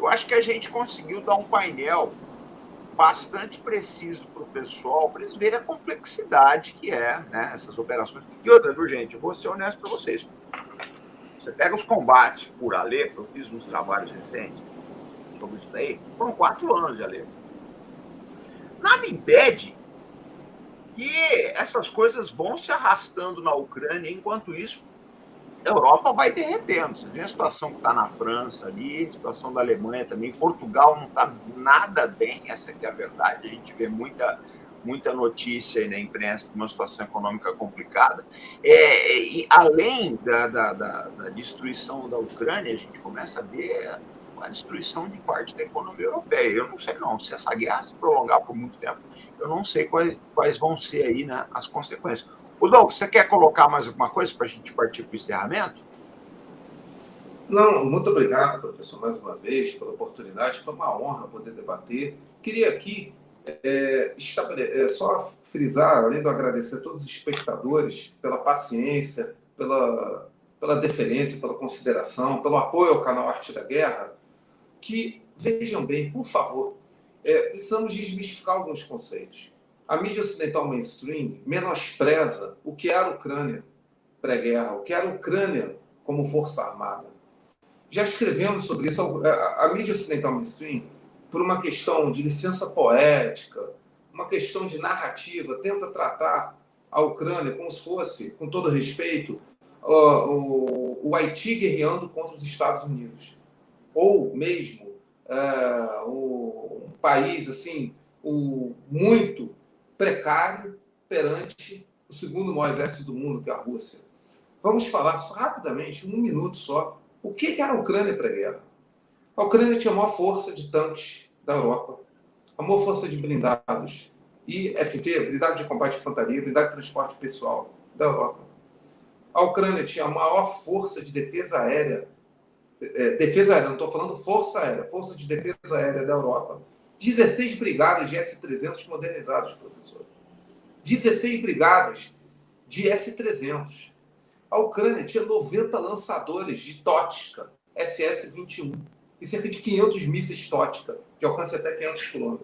eu acho que a gente conseguiu dar um painel bastante preciso para o pessoal, para eles verem a complexidade que é, né, essas operações. E outra, viu, gente? Eu vou ser honesto para vocês. Você pega os combates por Alepo, eu fiz uns trabalhos recentes sobre isso aí, foram 4 anos de Alepo. Nada impede que essas coisas vão se arrastando na Ucrânia, enquanto isso, a Europa vai derretendo. Você vê a situação que está na França ali, a situação da Alemanha também, Portugal não está nada bem, essa aqui é a verdade, a gente vê muita notícia aí na imprensa de uma situação econômica complicada. E além da destruição da Ucrânia, a gente começa a ver a destruição de parte da economia europeia. Eu não sei não, se essa guerra se prolongar por muito tempo, eu não sei quais vão ser aí, né, as consequências. Rodolfo, você quer colocar mais alguma coisa para a gente partir para o encerramento? Não, muito obrigado, professor, mais uma vez, pela oportunidade. Foi uma honra poder debater. Queria aqui só frisar, além de agradecer a todos os espectadores pela paciência, pela deferência, pela consideração, pelo apoio ao canal Arte da Guerra, que, vejam bem, por favor, precisamos desmistificar alguns conceitos. A mídia ocidental mainstream menospreza o que era a Ucrânia pré-guerra, o que era a Ucrânia como força armada. Já escrevemos sobre isso. A mídia ocidental mainstream, por uma questão de licença poética, uma questão de narrativa, tenta tratar a Ucrânia como se fosse, com todo respeito, o Haiti guerreando contra os Estados Unidos. Ou mesmo um país assim, muito precário perante o segundo maior exército do mundo, que é a Rússia. Vamos falar rapidamente, 1 minuto só, o que era a Ucrânia pré-guerra. A Ucrânia tinha a maior força de tanques da Europa, a maior força de blindados, IFV, blindado de combate de infantaria, blindado de transporte pessoal da Europa. A Ucrânia tinha a maior força de defesa aérea, não estou falando força aérea, força de defesa aérea da Europa. 16 brigadas de S-300 modernizadas, professor. 16 brigadas de S-300. A Ucrânia tinha 90 lançadores de Tótica, SS-21, e cerca de 500 mísseis Tótica, de alcance até 500 km.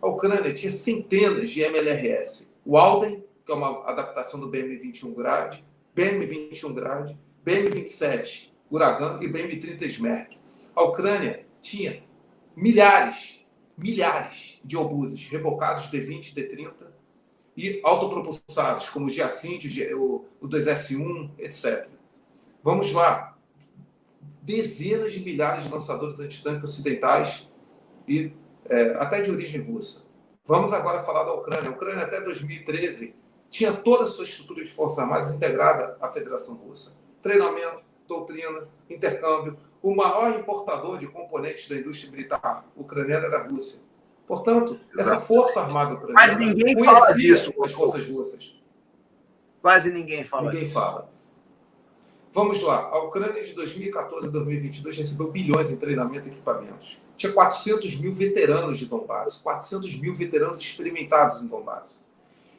A Ucrânia tinha centenas de MLRS. O Alden, que é uma adaptação do BM-21 Grad, BM-21 Grad, BM-27 Uragan e BM-30 Smerk. A Ucrânia tinha milhares de obuses rebocados D-20, D-30 e autopropulsados, como o Giacinto, o 2S1, etc. Vamos lá. Dezenas de milhares de lançadores antitanque ocidentais e até de origem russa. Vamos agora falar da Ucrânia. A Ucrânia, até 2013, tinha toda a sua estrutura de forças armadas integrada à Federação Russa. Treinamento, doutrina, intercâmbio. O maior importador de componentes da indústria militar ucraniana era a Rússia. Portanto, essa força armada ucraniana Mas ninguém fala disso, as forças russas. Quase ninguém fala Ninguém disso. fala. Vamos lá. A Ucrânia de 2014 a 2022 recebeu bilhões em treinamento e equipamentos. Tinha 400 mil veteranos de Donbass, 400 mil veteranos experimentados em Donbass.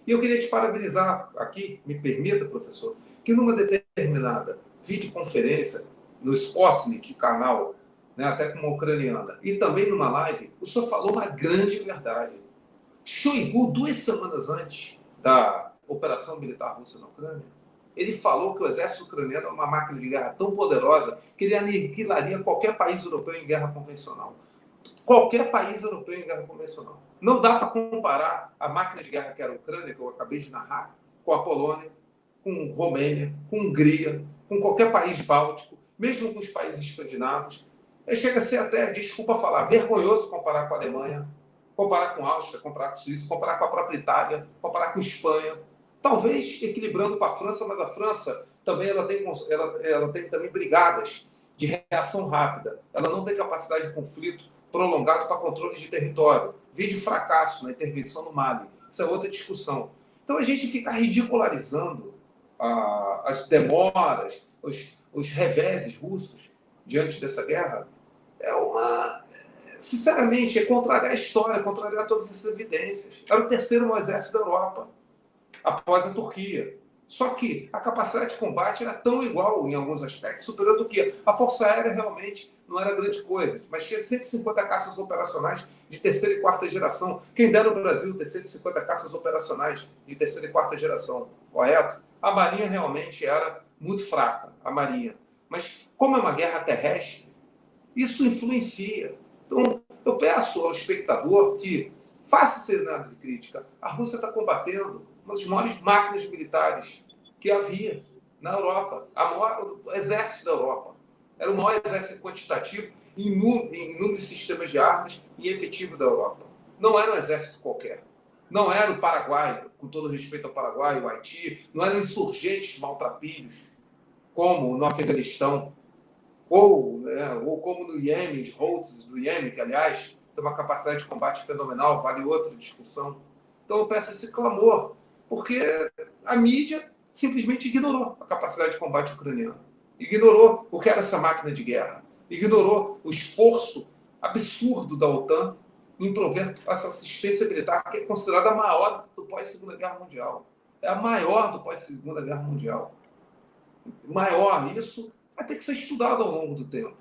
E eu queria te parabenizar aqui, me permita, professor, que numa determinada videoconferência no Sputnik, canal, né, até com uma ucraniana, e também numa live, o senhor falou uma grande verdade. Shoigu, 2 semanas antes da operação militar russa na Ucrânia, ele falou que o exército ucraniano é uma máquina de guerra tão poderosa que ele aniquilaria qualquer país europeu em guerra convencional. Qualquer país europeu em guerra convencional. Não dá para comparar a máquina de guerra que era a Ucrânia, que eu acabei de narrar, com a Polônia, com Romênia, com Hungria, com qualquer país báltico, mesmo com os países escandinavos. Chega a ser até, desculpa falar, vergonhoso comparar com a Alemanha, comparar com a Áustria, comparar com a Suíça, comparar com a própria Itália, comparar com a Espanha. Talvez equilibrando com a França, mas a França também ela tem também brigadas de reação rápida. Ela não tem capacidade de conflito prolongado para controle de território. Vide fracasso na intervenção no Mali. Isso é outra discussão. Então a gente fica ridicularizando as demoras, os reveses russos diante dessa guerra, sinceramente, é contrariar a história, contrariar todas essas evidências. Era o terceiro maior exército da Europa, após a Turquia. Só que a capacidade de combate era tão igual, em alguns aspectos, superior do que a Força Aérea realmente não era grande coisa, mas tinha 150 caças operacionais de terceira e quarta geração. Quem dera no Brasil ter 150 caças operacionais de terceira e quarta geração, correto? A Marinha realmente era muito fraca, a Marinha. Mas como é uma guerra terrestre, isso influencia. Então, eu peço ao espectador que faça essa análise crítica. A Rússia está combatendo uma das maiores máquinas militares que havia na Europa, o exército da Europa. Era o maior exército quantitativo em número de sistemas de armas e efetivo da Europa. Não era um exército qualquer. Não era o Paraguai, com todo respeito ao Paraguai, o Haiti, não eram insurgentes maltrapilhos, como no Afeganistão, ou como no Iêmen, os Houthis do Iêmen, que, aliás, tem uma capacidade de combate fenomenal, vale outra discussão. Então eu peço esse clamor, porque a mídia simplesmente ignorou a capacidade de combate ucraniano, ignorou o que era essa máquina de guerra, ignorou o esforço absurdo da OTAN em prover essa assistência militar, que é considerada a maior do pós-Segunda Guerra Mundial. É a maior do pós-Segunda Guerra Mundial. Maior, isso vai ter que ser estudado ao longo do tempo.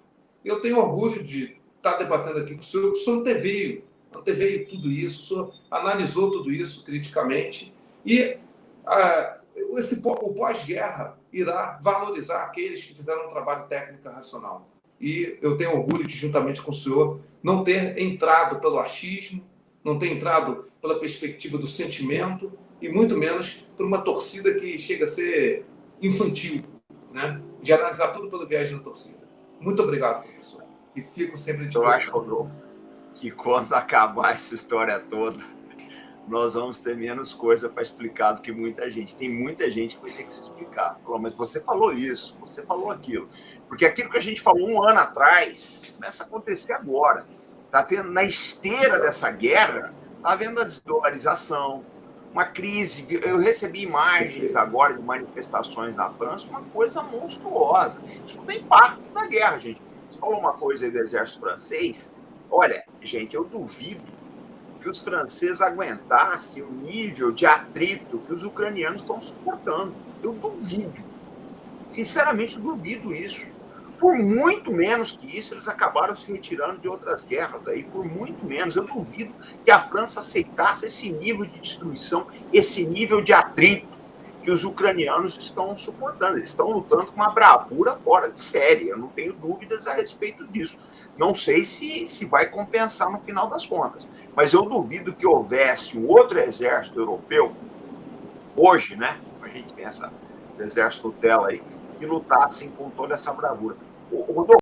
Eu tenho orgulho de estar debatendo aqui com o senhor, que o senhor anteveio tudo isso, o senhor analisou tudo isso criticamente, e o pós-guerra irá valorizar aqueles que fizeram um trabalho técnico racional. E eu tenho orgulho de, juntamente com o senhor, não ter entrado pelo achismo, não ter entrado pela perspectiva do sentimento, e muito menos por uma torcida que chega a ser infantil, né? De analisar tudo pelo viés da torcida. Muito obrigado, professor. E fico sempre à disposição. Eu acho, Rodolfo, que quando acabar essa história toda, nós vamos ter menos coisa para explicar do que muita gente. Tem muita gente que vai ter que se explicar. Mas você falou isso, você falou aquilo. Porque aquilo que a gente falou um ano atrás começa a acontecer agora. Está tendo, na esteira dessa guerra, está havendo a desdolarização, uma crise. Eu recebi imagens agora de manifestações na França, uma coisa monstruosa. Isso não tem impacto na guerra, gente. Você falou uma coisa aí do exército francês. Olha, gente, eu duvido que os franceses aguentassem o nível de atrito que os ucranianos estão suportando. Eu duvido. Sinceramente, eu duvido isso. Por muito menos que isso, eles acabaram se retirando de outras guerras aí, por muito menos. Eu duvido que a França aceitasse esse nível de destruição, esse nível de atrito que os ucranianos estão suportando. Eles estão lutando com uma bravura fora de série. Eu não tenho dúvidas a respeito disso. Não sei se vai compensar no final das contas. Mas eu duvido que houvesse um outro exército europeu, hoje, né? A gente tem esse exército tela aí, que lutassem com toda essa bravura. Rodolfo,